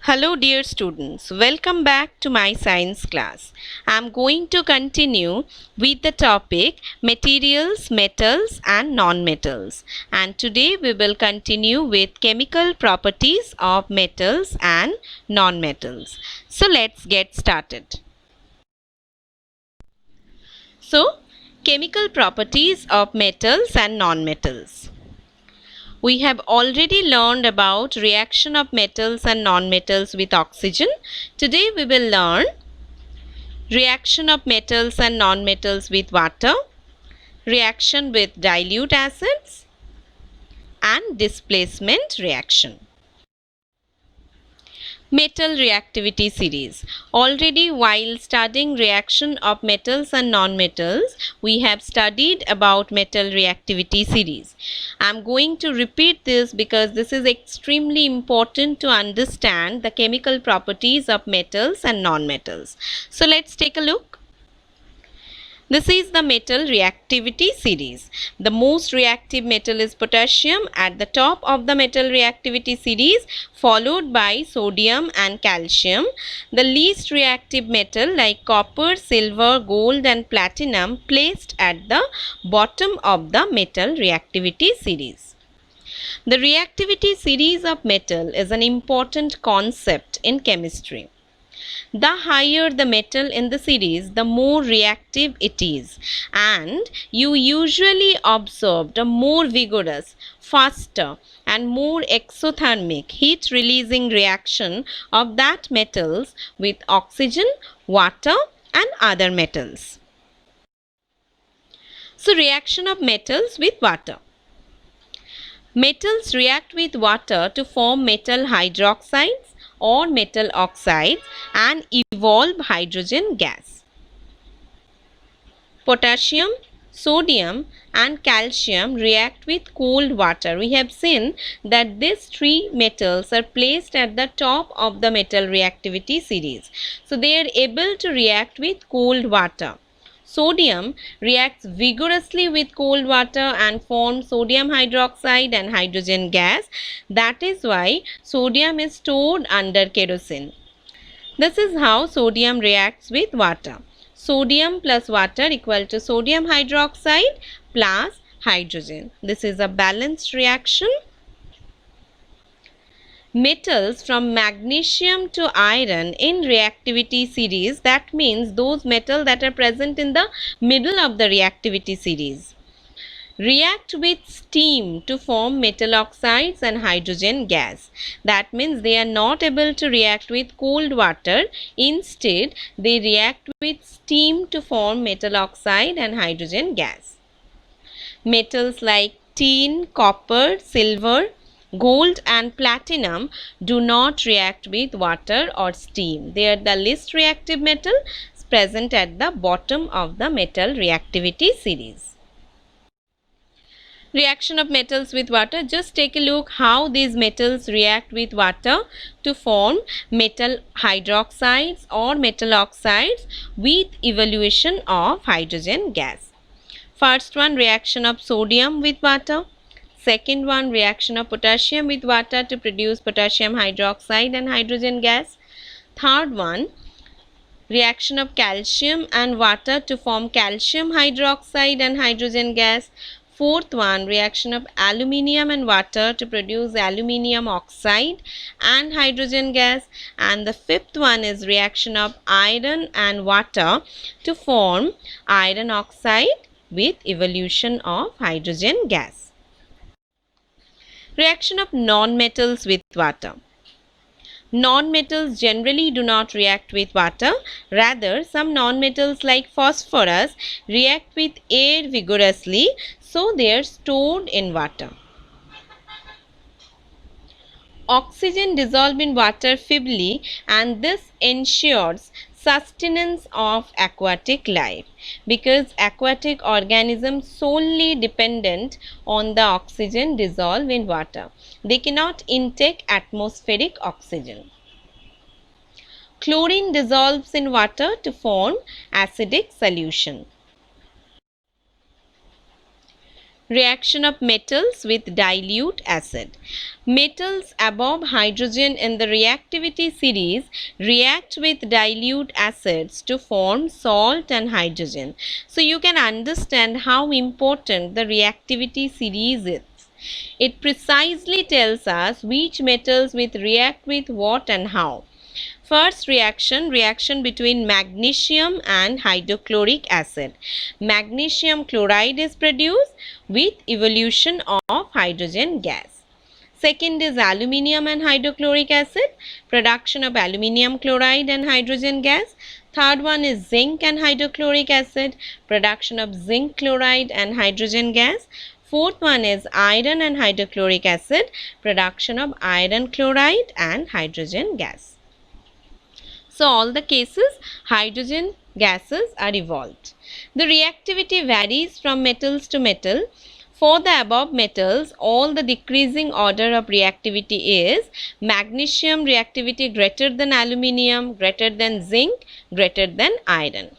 Hello dear students, welcome back to my science class. I am going to continue with the topic materials, metals and non-metals. And today we will continue with chemical properties of metals and non-metals. So let's get started. So, chemical properties of metals and non-metals. We have already learned about reaction of metals and non-metals with oxygen. Today we will learn reaction of metals and non-metals with water, reaction with dilute acids and displacement reaction. Metal reactivity series. Already while studying reaction of metals and non-metals, we have studied about metal reactivity series. I am going to repeat this because this is extremely important to understand the chemical properties of metals and non-metals. So let's take a look. This is the metal reactivity series. The most reactive metal is potassium at the top of the metal reactivity series, followed by sodium and calcium. The least reactive metal like copper, silver, gold and platinum placed at the bottom of the metal reactivity series. The reactivity series of metal is an important concept in chemistry. The higher the metal in the series, the more reactive it is, and you usually observe the more vigorous, faster and more exothermic heat releasing reaction of that metals with oxygen, water and other metals. So reaction of metals with water. Metals react with water to form metal hydroxides or metal oxides and evolve hydrogen gas. Potassium, sodium and calcium react with cold water. We have seen that these three metals are placed at the top of the metal reactivity series. So they are able to react with cold water. Sodium reacts vigorously with cold water and forms sodium hydroxide and hydrogen gas. That is why sodium is stored under kerosene. This is how sodium reacts with water. Sodium plus water equal to sodium hydroxide plus hydrogen. This is a balanced reaction. Metals from magnesium to iron in reactivity series, that means those metals that are present in the middle of the reactivity series, react with steam to form metal oxides and hydrogen gas. That means they are not able to react with cold water. Instead, they react with steam to form metal oxide and hydrogen gas. Metals like tin, copper, silver, gold and platinum do not react with water or steam. They are the least reactive metal present at the bottom of the metal reactivity series. Reaction of metals with water. Just take a look how these metals react with water to form metal hydroxides or metal oxides with evaluation of hydrogen gas. First one, reaction of sodium with water. Second one, reaction of potassium with water to produce potassium hydroxide and hydrogen gas. Third one, reaction of calcium and water to form calcium hydroxide and hydrogen gas. Fourth one, reaction of aluminium and water to produce aluminium oxide and hydrogen gas. And the fifth one is reaction of iron and water to form iron oxide with evolution of hydrogen gas. Reaction of non-metals with water. Non-metals generally do not react with water. Rather, some non-metals like phosphorus react with air vigorously, so they are stored in water. Oxygen dissolves in water feebly, and this ensures sustenance of aquatic life, because aquatic organisms solely dependent on the oxygen dissolved in water. They cannot intake atmospheric oxygen. Chlorine dissolves in water to form acidic solution. Reaction of metals with dilute acid. Metals above hydrogen in the reactivity series react with dilute acids to form salt and hydrogen. So you can understand how important the reactivity series is. It precisely tells us which metals will react with what and how. First reaction between magnesium and hydrochloric acid. Magnesium chloride is produced with evolution of hydrogen gas. Second is aluminium and hydrochloric acid, production of aluminium chloride and hydrogen gas. Third one is zinc and hydrochloric acid, production of zinc chloride and hydrogen gas. Fourth one is iron and hydrochloric acid, production of iron chloride and hydrogen gas. So all the cases hydrogen gases are evolved. The reactivity varies from metals to metal. For the above metals, all the decreasing order of reactivity is magnesium reactivity greater than aluminium, greater than zinc, greater than iron.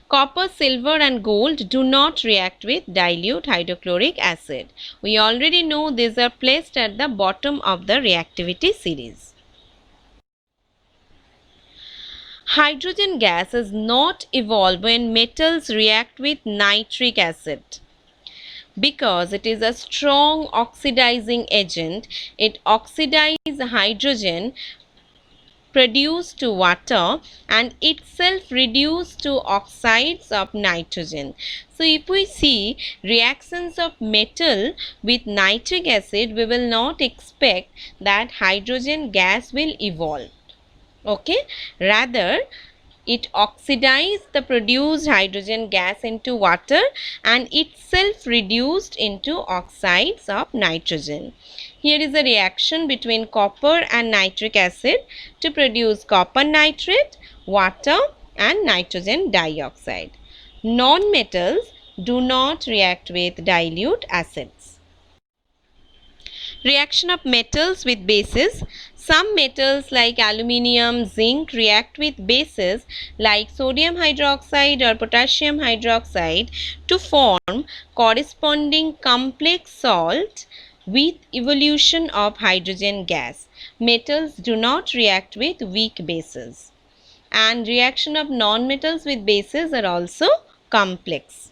Copper, silver and gold do not react with dilute hydrochloric acid. We already know these are placed at the bottom of the reactivity series. Hydrogen gas is not evolved when metals react with nitric acid. Because it is a strong oxidizing agent, it oxidizes hydrogen produced to water and itself reduced to oxides of nitrogen. So if we see reactions of metal with nitric acid, we will not expect that hydrogen gas will evolve. Okay, rather it oxidized the produced hydrogen gas into water and itself reduced into oxides of nitrogen. Here is a reaction between copper and nitric acid to produce copper nitrate, water and nitrogen dioxide. Non-metals do not react with dilute acids. Reaction of metals with bases. Some metals like aluminium, zinc react with bases like sodium hydroxide or potassium hydroxide to form corresponding complex salt with evolution of hydrogen gas. Metals do not react with weak bases. And reaction of non-metals with bases are also complex.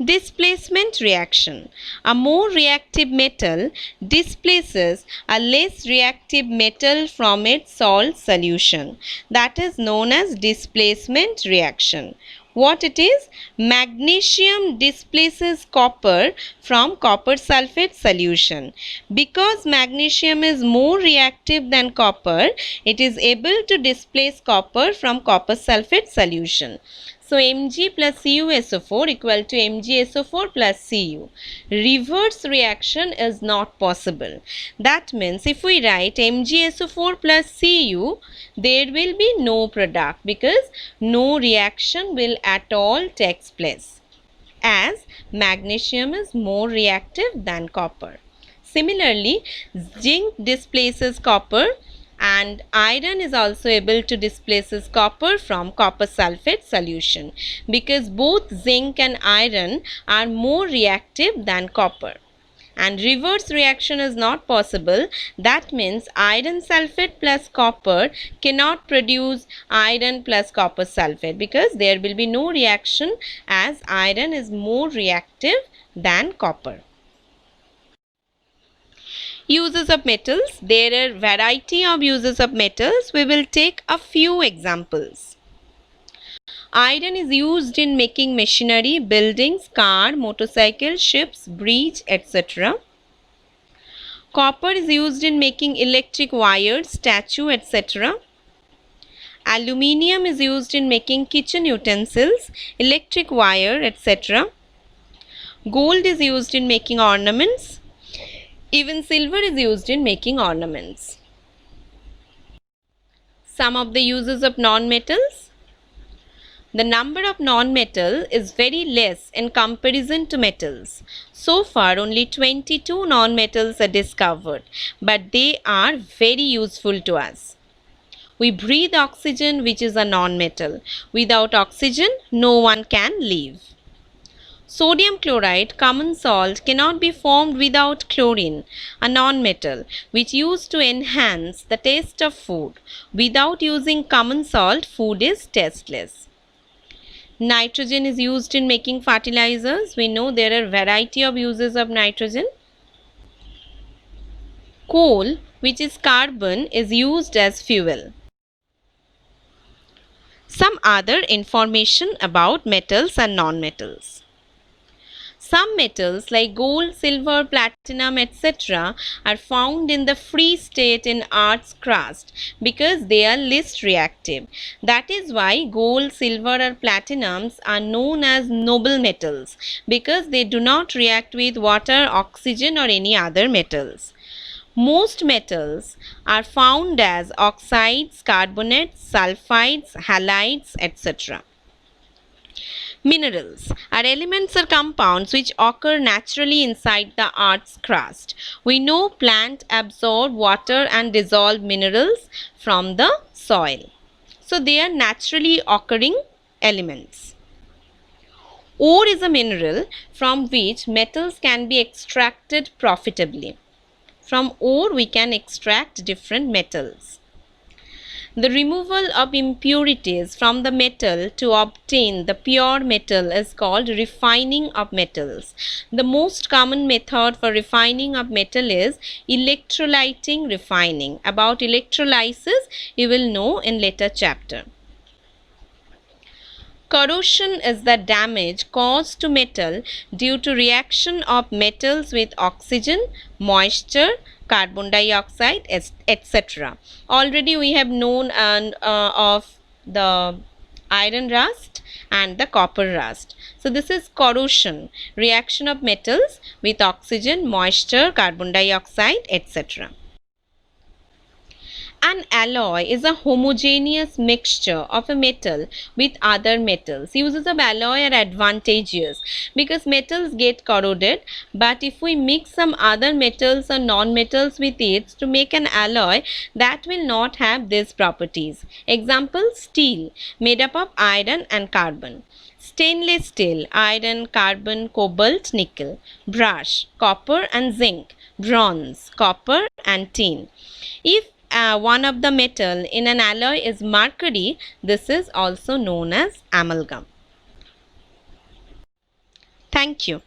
Displacement reaction. A more reactive metal displaces a less reactive metal from its salt solution. That is known as displacement reaction. What it is? Magnesium displaces copper from copper sulfate solution. Because magnesium is more reactive than copper, it is able to displace copper from copper sulfate solution. So Mg plus CuSO4 equal to MgSO4 plus Cu. Reverse reaction is not possible. That means if we write MgSO4 plus Cu, there will be no product because no reaction will at all take place, as magnesium is more reactive than copper. Similarly, zinc displaces copper and iron is also able to displace copper from copper sulfate solution because both zinc and iron are more reactive than copper. And reverse reaction is not possible. That means iron sulfate plus copper cannot produce iron plus copper sulfate because there will be no reaction as iron is more reactive than copper. Uses of metals. There are variety of uses of metals. We will take a few examples. Iron is used in making machinery, buildings, car, motorcycle, ships, bridge, etc. Copper is used in making electric wires, statue, etc. Aluminium is used in making kitchen utensils, electric wire, etc. Gold is used in making ornaments. Even silver is used in making ornaments. Some of the uses of non-metals. The number of non-metal is very less in comparison to metals. So far only 22 non-metals are discovered, but they are very useful to us. We breathe oxygen, which is a non-metal. Without oxygen, no one can live. Sodium chloride, common salt, cannot be formed without chlorine, a non-metal, which used to enhance the taste of food. Without using common salt, food is tasteless. Nitrogen is used in making fertilizers. We know there are variety of uses of nitrogen. Coal, which is carbon, is used as fuel. Some other information about metals and non-metals. Some metals like gold, silver, platinum, etc. are found in the free state in Earth's crust because they are least reactive. That is why gold, silver or platinums are known as noble metals because they do not react with water, oxygen or any other metals. Most metals are found as oxides, carbonates, sulfides, halides, etc. Minerals are elements or compounds which occur naturally inside the Earth's crust. We know plants absorb water and dissolve minerals from the soil. So they are naturally occurring elements. Ore is a mineral from which metals can be extracted profitably. From ore we can extract different metals. The removal of impurities from the metal to obtain the pure metal is called refining of metals. The most common method for refining of metal is electrolyting refining. About electrolysis you will know in later chapter. Corrosion is the damage caused to metal due to reaction of metals with oxygen, moisture, carbon dioxide, etc. Already we have known of the iron rust and the copper rust. So this is corrosion, reaction of metals with oxygen, moisture, carbon dioxide, etc. An alloy is a homogeneous mixture of a metal with other metals. Uses of alloy are advantageous because metals get corroded, but if we mix some other metals or non-metals with it to make an alloy, that will not have these properties. Example, steel made up of iron and carbon. Stainless steel, iron, carbon, cobalt, nickel. Brass, copper and zinc. Bronze, copper and tin. If one of the metal in an alloy is mercury, this is also known as amalgam. Thank you.